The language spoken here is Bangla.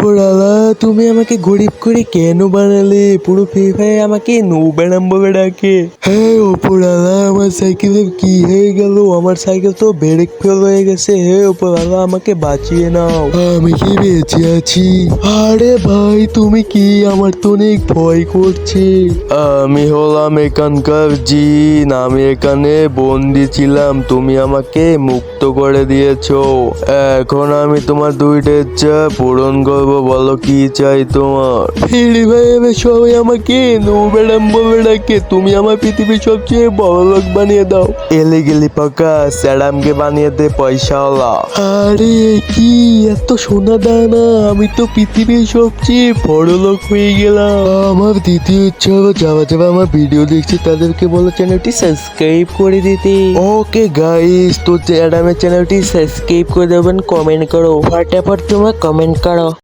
ওপরালা তুমি আমাকে গরিব করে কেন বানালে? পুরো ফ্রি ফায়ার আমাকে নুবেরাম বলে ডাকে। হ্যাঁ ওপরালা, আমার সাইকেলের কি হয়ে গেল? আমার সাইকেল তো ব্রেক ফেল হয়ে গেছে। হে ওপরালা, আমাকে বাঁচিয়ে নাও। আমি কি বেঁচে আছি? আরে ভাই তুমি কি? আমার তো অনেক ভয় করছে। আমি হলাম এখানকার জিন, আমি এখানে বন্দি ছিলাম, তুমি আমাকে মুক্ত করে দিয়েছো। এখন আমি তোমার দুইটা ইচ্ছা পূরণ করবো, বলো কি চাই তোমার? ফ্রি ফায়ারে সবাই আমাকে নুবেরাম বলে ডাকে, তুমি আমার পৃথিবীর সবচেয়ে বড় লোক বানিয়ে দাও। এলে গেলি পাকা স্যাডামকে বানিয়ে দে পয়সাওয়ালা। আরে কি এত সোনা দানা, আমি তো পৃথিবীর সবচেয়ে বড় লোক হয়ে গেলাম। আমার দ্বিতীয় ইচ্ছা হলো যারা যারা আমার ভিডিও দেখছে তাদেরকে বলো চ্যানেলটি সাবস্ক্রাইব করে দিতে। ওকে গাইস, তো অ্যাডামের চ্যানেলটি সাবস্ক্রাইব করে দেবেন, কমেন্ট করো, ফাটাফাট তোমরা কমেন্ট করো।